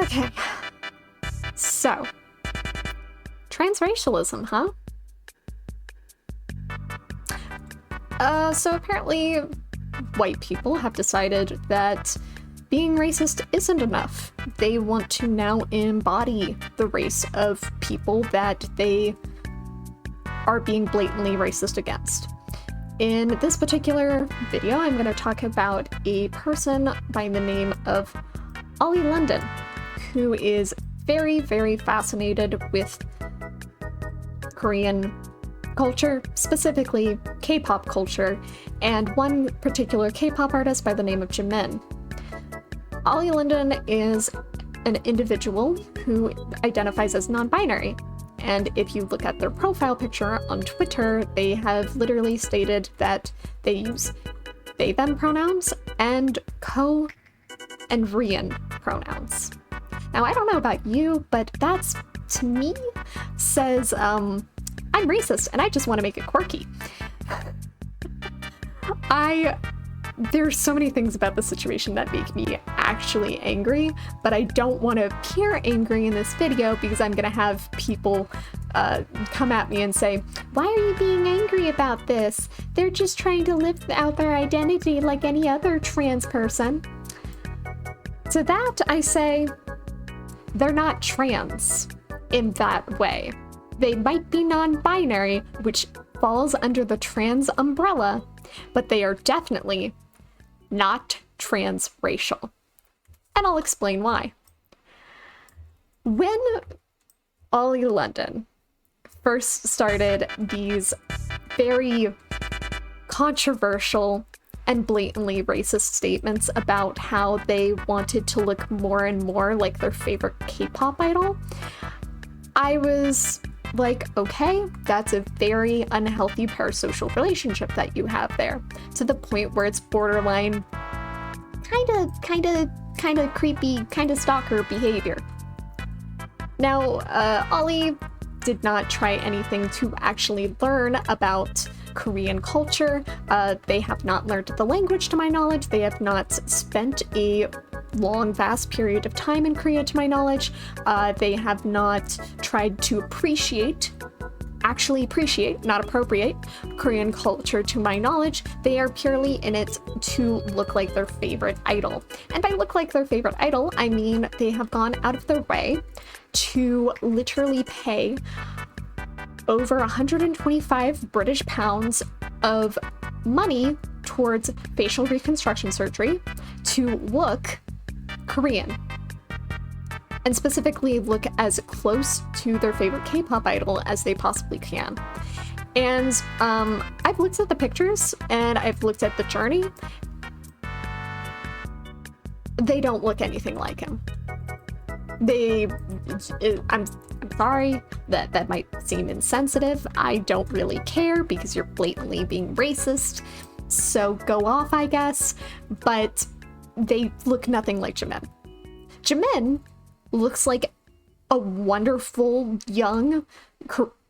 Okay. So, transracialism, huh? So apparently white people have decided that being racist isn't enough. They want to now embody the race of people that they are being blatantly racist against. In this particular video, I'm going to talk about a person by the name of Ollie London, who is very, very fascinated with Korean culture, specifically K-pop culture, and one particular K-pop artist by the name of Jimin. Ollie London is an individual who identifies as non-binary, and if you look at their profile picture on Twitter, they have literally stated that they use they, them pronouns and co and Rian pronouns. Now, I don't know about you, but that's, to me, says, I'm racist and I just want to make it quirky. There's so many things about the situation that make me actually angry, but I don't want to appear angry in this video because I'm gonna have people come at me and say, why are you being angry about this? They're just trying to live out their identity like any other trans person. To that, I say, they're not trans in that way. They might be non-binary, which falls under the trans umbrella, but they are definitely not transracial. And I'll explain why. When Ollie London first started these very controversial and blatantly racist statements about how they wanted to look more and more like their favorite K-pop idol, I was like, okay, that's a very unhealthy parasocial relationship that you have there, to the point where it's borderline kind of creepy, kind of stalker behavior. Now, Ollie did not try anything to actually learn about Korean culture. They have not learned the language, to my knowledge. They have not spent a long, vast period of time in Korea, to my knowledge. They have not tried to actually appreciate, not appropriate, Korean culture, to my knowledge. They are purely in it to look like their favorite idol. And by look like their favorite idol, I mean they have gone out of their way to literally pay over 125 British pounds of money towards facial reconstruction surgery to look Korean, and specifically look as close to their favorite K-pop idol as they possibly can. And I've looked at the pictures and I've looked at the journey. They don't look anything like him. I'm sorry that might seem insensitive. I don't really care because you're blatantly being racist, so go off, I guess. But they look nothing like Jimin. Jimin looks like a wonderful young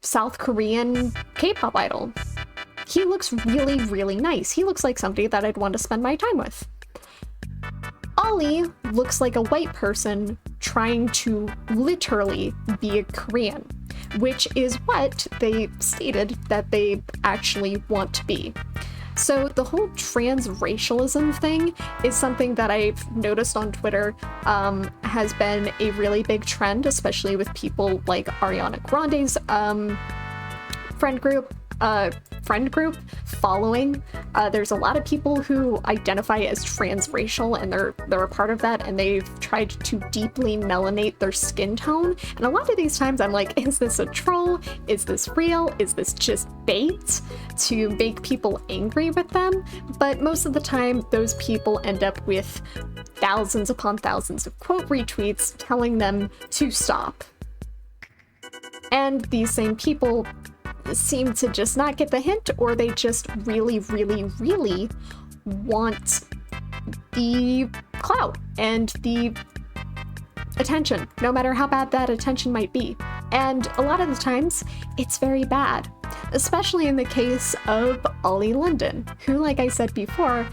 South Korean K-pop idol. He looks really, really nice. He looks like somebody that I'd want to spend my time with. Ollie looks like a white person trying to literally be a Korean, which is what they stated that they actually want to be. So the whole transracialism thing is something that I've noticed on Twitter has been a really big trend, especially with people like Ariana Grande's friend group following. There's a lot of people who identify as transracial, and they're a part of that, and they've tried to deeply melanate their skin tone. And a lot of these times I'm like, is this a troll? Is this real? Is this just bait to make people angry with them? But most of the time, those people end up with thousands upon thousands of quote retweets telling them to stop. And these same people seem to just not get the hint, or they just really, really, really want the clout and the attention, no matter how bad that attention might be. And a lot of the times, it's very bad, especially in the case of Ollie London, who, like I said before,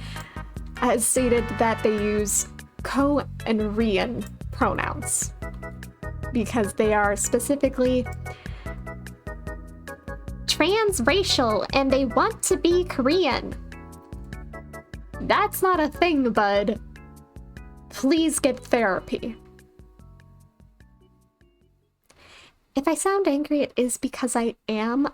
has stated that they use co and Rian pronouns because they are specifically transracial and they want to be Korean. That's not a thing, bud. Please get therapy. If I sound angry, it is because I am.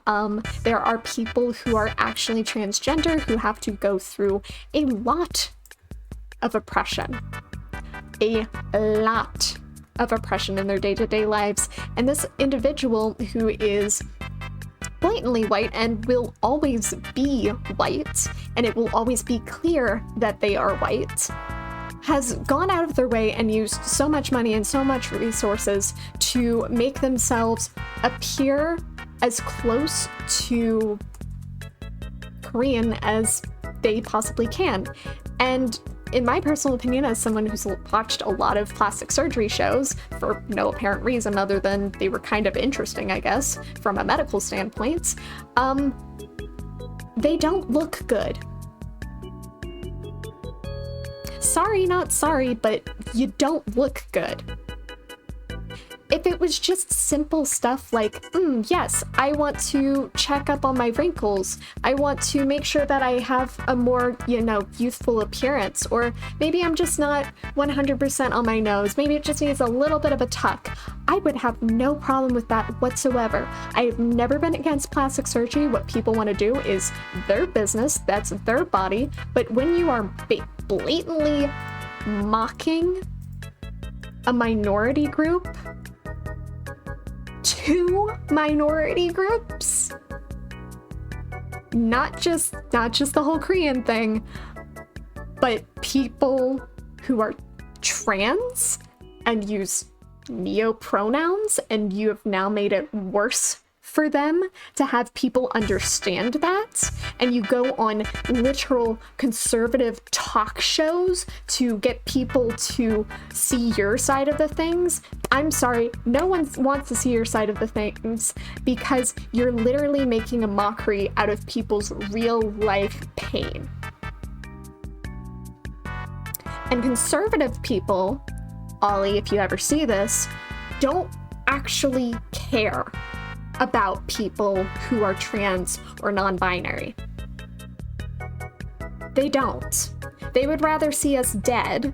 There are people who are actually transgender who have to go through a lot of oppression. A lot of oppression in their day-to-day lives. And this individual who is blatantly white and will always be white, and it will always be clear that they are white, has gone out of their way and used so much money and so much resources to make themselves appear as close to Korean as they possibly can. And in my personal opinion, as someone who's watched a lot of plastic surgery shows for no apparent reason other than they were kind of interesting, I guess, from a medical standpoint, they don't look good. Sorry, not sorry, but you don't look good. If it was just simple stuff like, yes, I want to check up on my wrinkles. I want to make sure that I have a more, youthful appearance. Or maybe I'm just not 100% on my nose. Maybe it just needs a little bit of a tuck. I would have no problem with that whatsoever. I have never been against plastic surgery. What people want to do is their business. That's their body. But when you are blatantly mocking a minority group, two minority groups, not just the whole Korean thing, but people who are trans and use neo-pronouns, and you have now made it worse for them to have people understand that, and you go on literal conservative talk shows to get people to see your side of the things. I'm sorry, no one wants to see your side of the things because you're literally making a mockery out of people's real life pain. And conservative people, Ollie, if you ever see this, don't actually care about people who are trans or non-binary. They don't. They would rather see us dead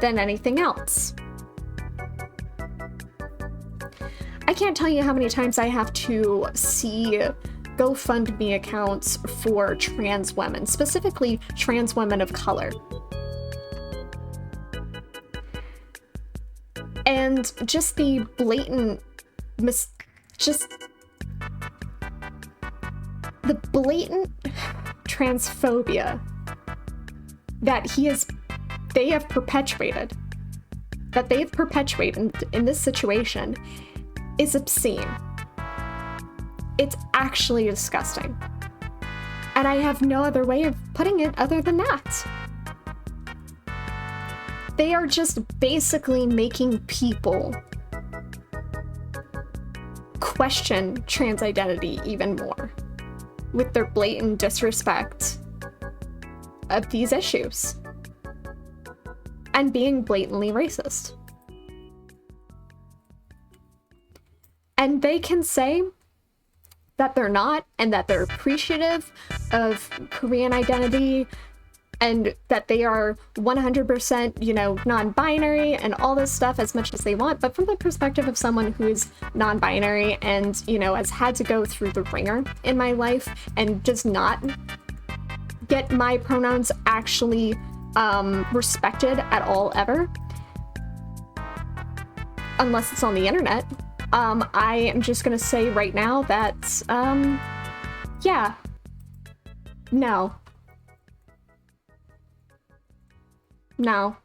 than anything else. I can't tell you how many times I have to see GoFundMe accounts for trans women, specifically trans women of color. And just the blatant the blatant transphobia that they have perpetuated in this situation is obscene. It's actually disgusting. And I have no other way of putting it other than that. They are just basically making people question trans identity even more with their blatant disrespect of these issues and being blatantly racist. And they can say that they're not, and that they're appreciative of Korean identity, and that they are 100%, non-binary and all this stuff as much as they want. But from the perspective of someone who is non-binary and, has had to go through the ringer in my life and does not get my pronouns actually respected at all ever, unless it's on the internet, I am just gonna say right now that, yeah, no. No.